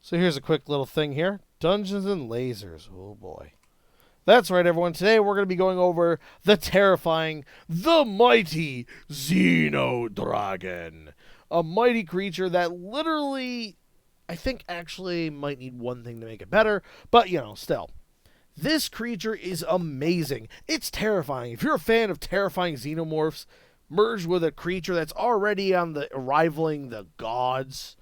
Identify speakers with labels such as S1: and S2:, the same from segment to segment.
S1: So here's a quick little thing here. Dungeons and Lasers. Oh boy. That's right, everyone. Today we're going to be going over the terrifying, the mighty Xenodragon. A mighty creature that literally, I think actually might need one thing to make it better. But, still. This creature is amazing. It's terrifying. If you're a fan of terrifying xenomorphs, merged with a creature that's already on the rivaling the gods,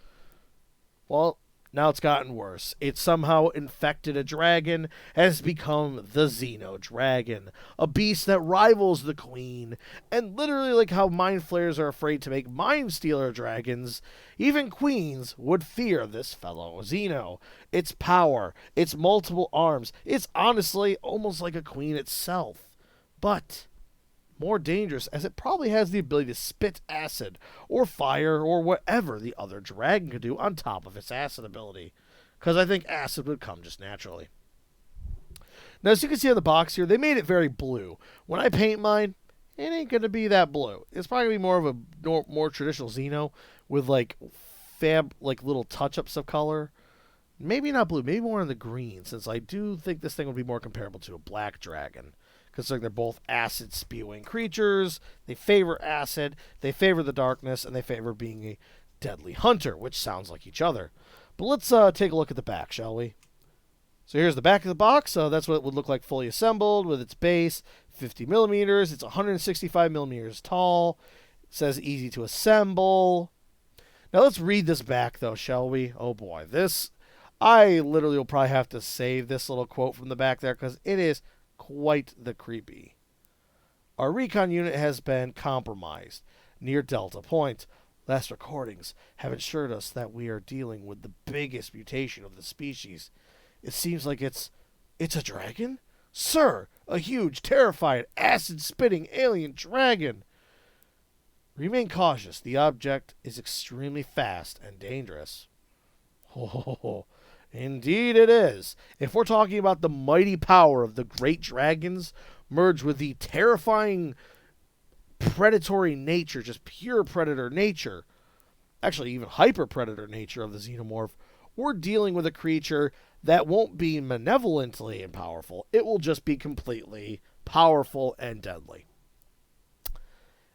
S1: well, now it's gotten worse. It somehow infected a dragon, has become the Xenodragon, a beast that rivals the queen, and literally like how mind flayers are afraid to make mind stealer dragons, even queens would fear this fellow Xeno. Its power, its multiple arms, it's honestly almost like a queen itself. But more dangerous as it probably has the ability to spit acid or fire or whatever the other dragon could do on top of its acid ability. Because I think acid would come just naturally. Now, as you can see on the box here, they made it very blue. When I paint mine, it ain't going to be that blue. It's probably going to be more of a more traditional Xeno with like little touch-ups of color. Maybe not blue, maybe more in the green, since I do think this thing would be more comparable to a black dragon. Considering they're both acid-spewing creatures, they favor acid, they favor the darkness, and they favor being a deadly hunter, which sounds like each other. But let's take a look at the back, shall we? So here's the back of the box. That's what it would look like fully assembled with its base, 50 millimeters. It's 165 millimeters tall. It says easy to assemble. Now let's read this back, though, shall we? Oh boy, I literally will probably have to save this little quote from the back there because it is quite the creepy. Our recon unit has been compromised near Delta Point. Last recordings have assured us that we are dealing with the biggest mutation of the species. It seems like it's a dragon? Sir, a huge, terrified, acid-spitting alien dragon. Remain cautious. The object is extremely fast and dangerous. Oh, indeed it is. If we're talking about the mighty power of the great dragons merged with the terrifying predatory nature, just pure predator nature, actually even hyper predator nature of the xenomorph, we're dealing with a creature that won't be malevolently and powerful. It will just be completely powerful and deadly.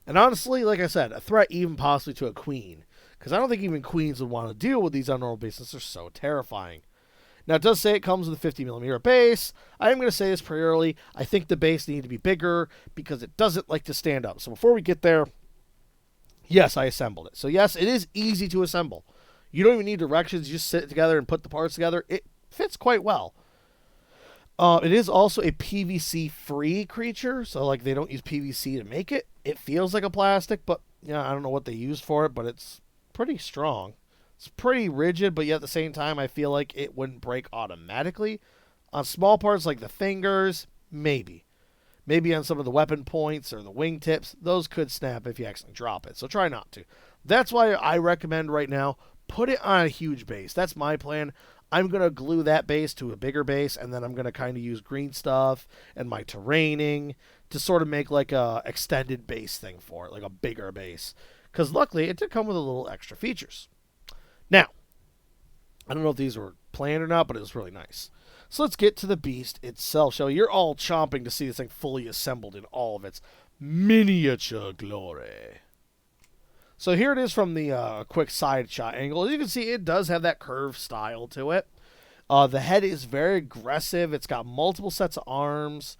S1: And honestly, like I said, a threat even possibly to a queen. Because I don't think even queens would want to deal with these unnormal beasts. They're so terrifying. Now, it does say it comes with a 50 millimeter base. I am going to say this pretty early. I think the base needs to be bigger because it doesn't like to stand up. So before we get there, yes, I assembled it. So yes, it is easy to assemble. You don't even need directions. You just sit it together and put the parts together. It fits quite well. It is also a PVC-free creature. So like they don't use PVC to make it. It feels like a plastic, but I don't know what they used for it, but it's pretty strong. It's pretty rigid, but yet at the same time, I feel like it wouldn't break automatically. On small parts like the fingers, maybe. Maybe on some of the weapon points or the wingtips, those could snap if you accidentally drop it. So try not to. That's why I recommend right now, put it on a huge base. That's my plan. I'm going to glue that base to a bigger base, and then I'm going to kind of use green stuff and my terraining to sort of make like a extended base thing for it, like a bigger base. Because luckily, it did come with a little extra features. Now, I don't know if these were planned or not, but it was really nice. So let's get to the beast itself. Shall we? You're all chomping to see this thing fully assembled in all of its miniature glory. So here it is from the quick side shot angle. As you can see, it does have that curved style to it. The head is very aggressive. It's got multiple sets of arms,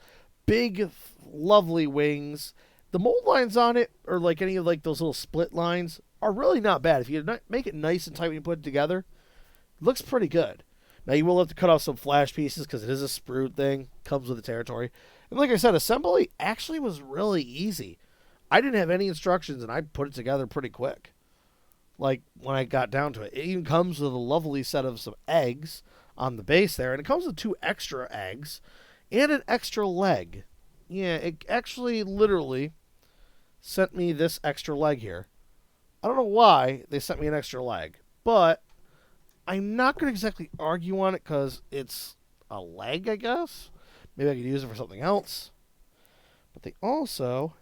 S1: big, lovely wings. The mold lines on it, or like any of like those little split lines, are really not bad. If you make it nice and tight when you put it together, it looks pretty good. Now you will have to cut off some flash pieces because it is a sprued thing. Comes with the territory. And like I said, assembly actually was really easy. I didn't have any instructions and I put it together pretty quick. Like when I got down to it. It even comes with a lovely set of some eggs on the base there. And it comes with 2 extra eggs and an extra leg. Yeah, it actually literally sent me this extra leg here. I don't know why they sent me an extra leg, but I'm not going to exactly argue on it because it's a leg, I guess. Maybe I could use it for something else. But they also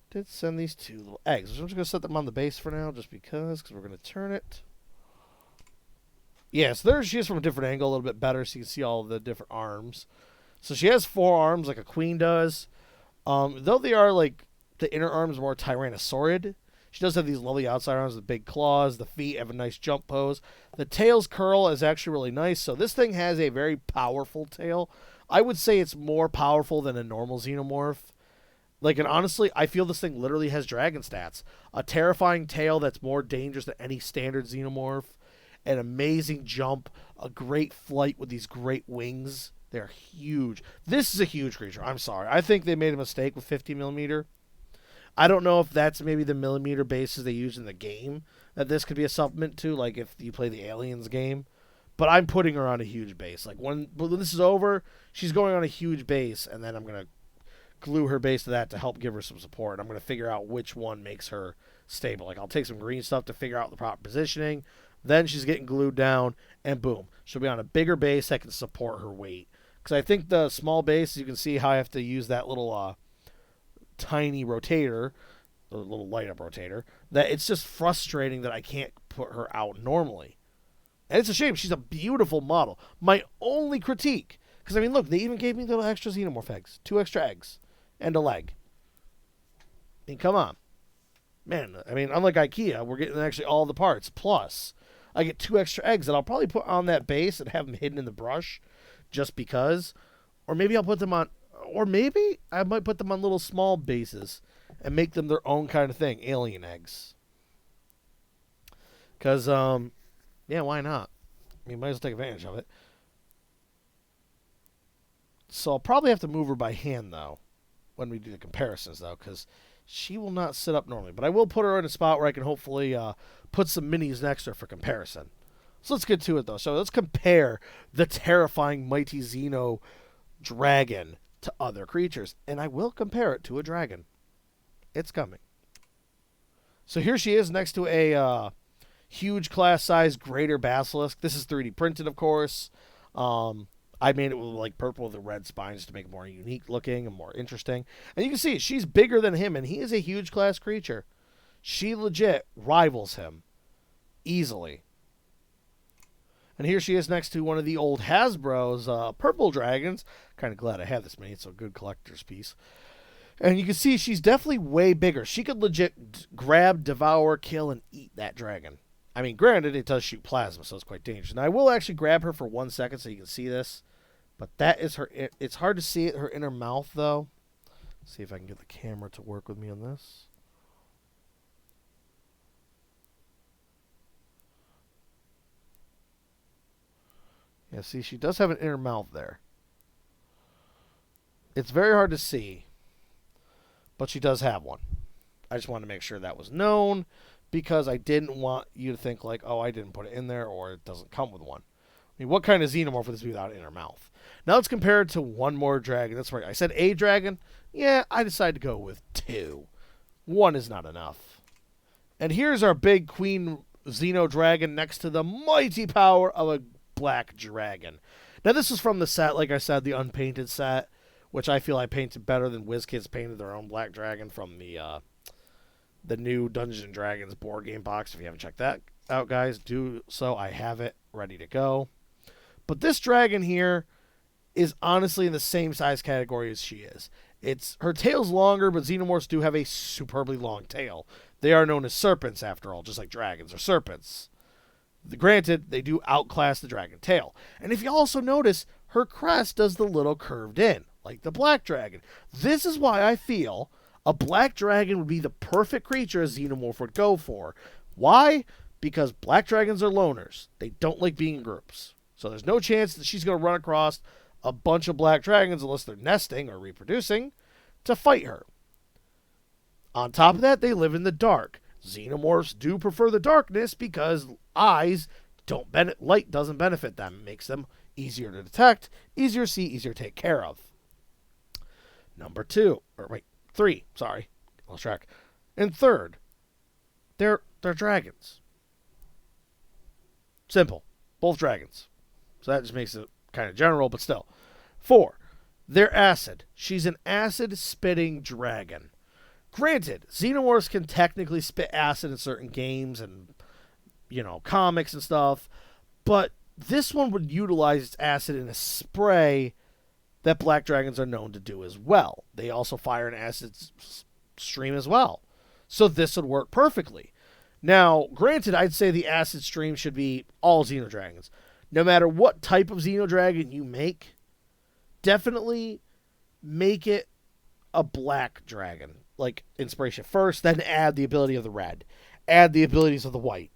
S1: did send these 2 little eggs. So I'm just going to set them on the base for now just because we're going to turn it. Yes, there she is from a different angle, a little bit better, so you can see all the different arms. So she has 4 arms like a queen does. Though they are like the inner arms more tyrannosaurid, she does have these lovely outside arms with big claws. The feet have a nice jump pose. The tail's curl is actually really nice. So this thing has a very powerful tail. I would say it's more powerful than a normal xenomorph. Like, and honestly, I feel this thing literally has dragon stats. A terrifying tail that's more dangerous than any standard xenomorph. An amazing jump. A great flight with these great wings. They're huge. This is a huge creature. I'm sorry. I think they made a mistake with 50 millimeter. I don't know if that's maybe the millimeter bases they use in the game that this could be a supplement to, like if you play the Aliens game. But I'm putting her on a huge base. Like when this is over, she's going on a huge base, and then I'm gonna glue her base to that to help give her some support. I'm gonna figure out which one makes her stable. Like I'll take some green stuff to figure out the proper positioning. Then she's getting glued down, and boom, she'll be on a bigger base that can support her weight. Because I think the small base, you can see how I have to use that little tiny rotator, the little light up rotator, that it's just frustrating that I can't put her out normally. And it's a shame. She's a beautiful model. My only critique, because I mean, look, they even gave me the extra xenomorph eggs, 2 extra eggs, and a leg. I mean, come on. Man, I mean, unlike IKEA, we're getting actually all the parts. Plus, I get 2 extra eggs that I'll probably put on that base and have them hidden in the brush just because. Or maybe I'll put them on, or maybe I might put them on little small bases and make them their own kind of thing, alien eggs. Because, yeah, why not? I mean, might as well take advantage of it. So I'll probably have to move her by hand, though, when we do the comparisons, though, because she will not sit up normally. But I will put her in a spot where I can hopefully put some minis next to her for comparison. So let's get to it, though. So let's compare the terrifying Mighty Xenodragon to other creatures. And I will compare it to a dragon. It's coming. So here she is next to a huge class size greater basilisk. This is 3D printed, of course. I made it with like purple with the red spines to make it more unique looking and more interesting. And you can see she's bigger than him, and he is a huge class creature. She legit rivals him easily. And here she is next to one of the old Hasbro's purple dragons. Kind of glad I have this made. It's a good collector's piece. And you can see she's definitely way bigger. She could legit grab, devour, kill, and eat that dragon. I mean, granted, it does shoot plasma, so it's quite dangerous. And I will actually grab her for 1 second so you can see this. But that is her. It's hard to see it, her inner mouth, though. Let's see if I can get the camera to work with me on this. Yeah, see, she does have an inner mouth there. It's very hard to see, but she does have one. I just wanted to make sure that was known because I didn't want you to think like, oh, I didn't put it in there or it doesn't come with one. I mean, what kind of xenomorph would this be without an inner mouth? Now let's compare it to one more dragon. That's right. I said a dragon. Yeah, I decided to go with 2. 1 is not enough. And here's our big queen Xenodragon next to the mighty power of a black dragon. Now this is from the set, like I said, the unpainted set, which I feel I painted better than WizKids painted their own black dragon from the new Dungeon and Dragons board game box. If you haven't checked that out, guys, do so. I have it ready to go. But this dragon here is honestly in the same size category as she is. Her tail's longer, but xenomorphs do have a superbly long tail. They are known as serpents, after all, just like dragons are serpents. Granted, they do outclass the dragon tail. And if you also notice, her crest does the little curved in, like the black dragon. This is why I feel a black dragon would be the perfect creature a xenomorph would go for. Why? Because black dragons are loners. They don't like being in groups. So there's no chance that she's going to run across a bunch of black dragons unless they're nesting or reproducing to fight her. On top of that, they live in the dark. Xenomorphs do prefer the darkness because light doesn't benefit them. It makes them easier to detect, easier to see, easier to take care of. Number 3, sorry, lost track. And third, they're dragons. Simple. Both dragons. So that just makes it kind of general, but still. 4, they're acid. She's an acid-spitting dragon. Granted, xenomorphs can technically spit acid in certain games and, comics and stuff, but This one would utilize its acid in a spray that black dragons are known to do as well. They also fire an acid stream as well. So this would work perfectly. Now, granted, I'd say the acid stream should be all Xenodragons. No matter what type of Xenodragon you make, definitely make it a black dragon. Like inspiration first, then add the ability of the red. Add the abilities of the white.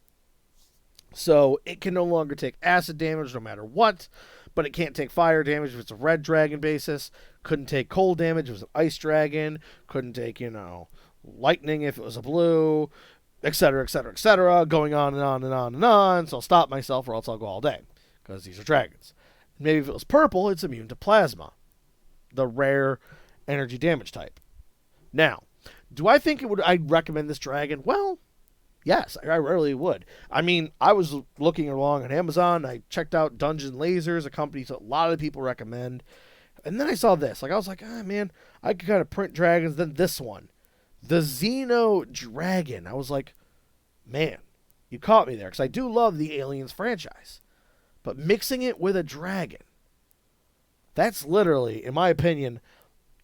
S1: So it can no longer take acid damage no matter what, but it can't take fire damage if it's a red dragon basis. Couldn't take cold damage if it was an ice dragon. Couldn't take, lightning if it was a blue, etc., etc., etc., going on and on and on and on. So I'll stop myself or else I'll go all day because these are dragons. Maybe if it was purple, it's immune to plasma, the rare energy damage type. Now, do I think I'd recommend this dragon? Well, yes, I really would. I mean, I was looking along on Amazon. I checked out Dungeon and Lazers, a company that a lot of people recommend. And then I saw this. I was like, man, I could kind of print dragons. Then this one, the Xenodragon. I was like, man, you caught me there. Because I do love the Aliens franchise. But mixing it with a dragon, that's literally, in my opinion,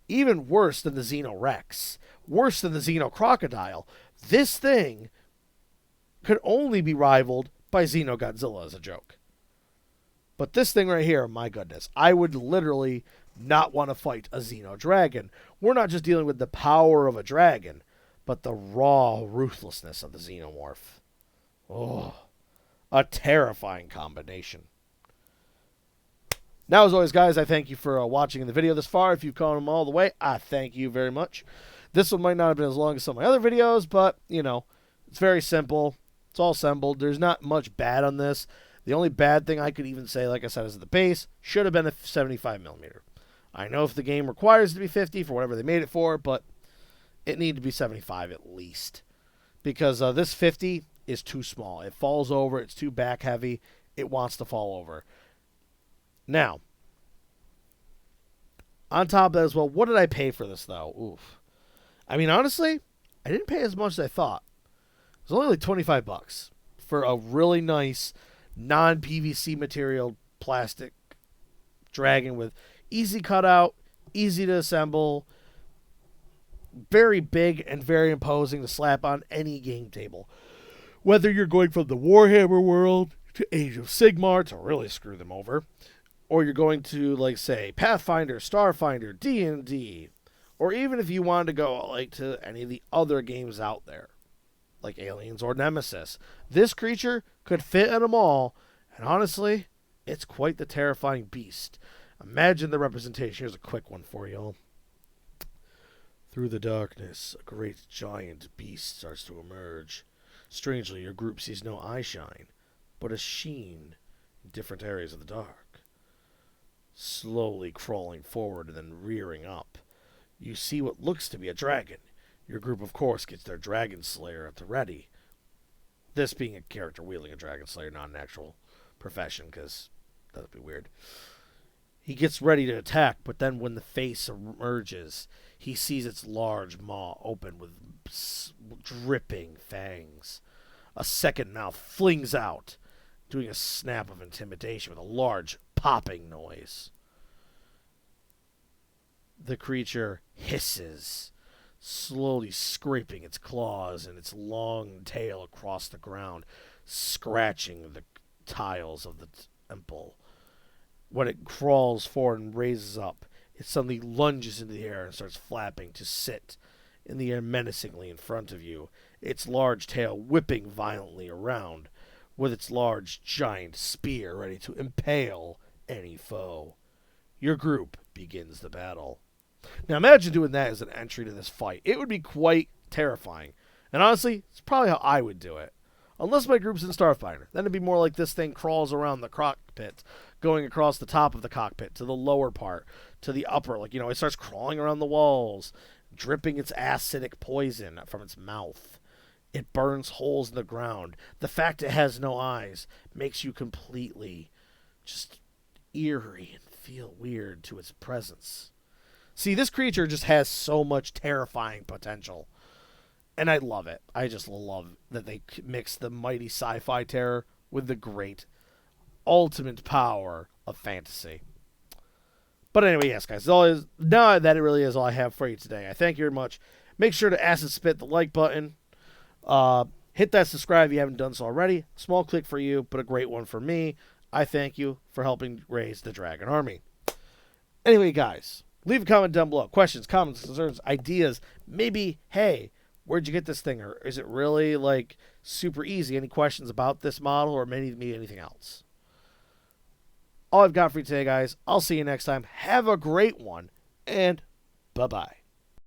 S1: even worse than the Xenorex. Worse than the Xenocrocodile. This thing could only be rivaled by Xenogodzilla as a joke. But this thing right here, my goodness, I would literally not want to fight a Xenodragon. We're not just dealing with the power of a dragon, but the raw ruthlessness of the Xenomorph. Oh, a terrifying combination. Now, as always, guys, I thank you for watching the video this far. If you've come them all the way, I thank you very much. This one might not have been as long as some of my other videos, but, it's very simple. It's all assembled. There's not much bad on this. The only bad thing I could even say, like I said, is the base should have been a 75mm. I know if the game requires it to be 50 for whatever they made it for, but it needed to be 75 at least. Because this 50 is too small. It falls over. It's too back heavy. It wants to fall over. Now, on top of that as well, what did I pay for this, though? Oof. I mean, honestly, I didn't pay as much as I thought. It was only like $25 for a really nice non-PVC material plastic dragon with easy cutout, easy to assemble, very big and very imposing to slap on any game table. Whether you're going from the Warhammer world to Age of Sigmar to really screw them over, or you're going to, like, say, Pathfinder, Starfinder, D&D, or even if you wanted to go, like, to any of the other games out there, like Aliens or Nemesis, this creature could fit in them all, and honestly, it's quite the terrifying beast. Imagine the representation. Here's a quick one for you all. Through the darkness, a great giant beast starts to emerge. Strangely, your group sees no eye shine, but a sheen in different areas of the dark. Slowly crawling forward and then rearing up, you see what looks to be a dragon. Your group, of course, gets their dragon slayer at the ready. This being a character wielding a dragon slayer, not an actual profession, because that would be weird. He gets ready to attack, but then when the face emerges, he sees its large maw open with dripping fangs. A second mouth flings out, doing a snap of intimidation with a large popping noise. The creature hisses, slowly scraping its claws and its long tail across the ground, scratching the tiles of the temple. When it crawls forward and raises up, it suddenly lunges into the air and starts flapping to sit in the air menacingly in front of you, its large tail whipping violently around, with its large giant spear ready to impale any foe. Your group begins the battle. Now imagine doing that as an entry to this fight. It would be quite terrifying. And honestly, it's probably how I would do it. Unless my group's in Starfinder. Then it'd be more like this thing crawls around the cockpit, going across the top of the cockpit to the lower part, to the upper. Like, it starts crawling around the walls, dripping its acidic poison from its mouth. It burns holes in the ground. The fact it has no eyes makes you completely just eerie and feel weird to its presence. See, this creature just has so much terrifying potential. And I love it. I just love that they mix the mighty sci-fi terror with the great ultimate power of fantasy. But anyway, yes, guys, now that it really is all I have for you today. I thank you very much. Make sure to acid spit the like button. Hit that subscribe if you haven't done so already. Small click for you, but a great one for me. I thank you for helping raise the Dragon Army. Anyway, guys, leave a comment down below. Questions, comments, concerns, ideas. Maybe, hey, where'd you get this thing? Or is it really, like, super easy? Any questions about this model or maybe anything else? All I've got for you today, guys. I'll see you next time. Have a great one, and bye-bye.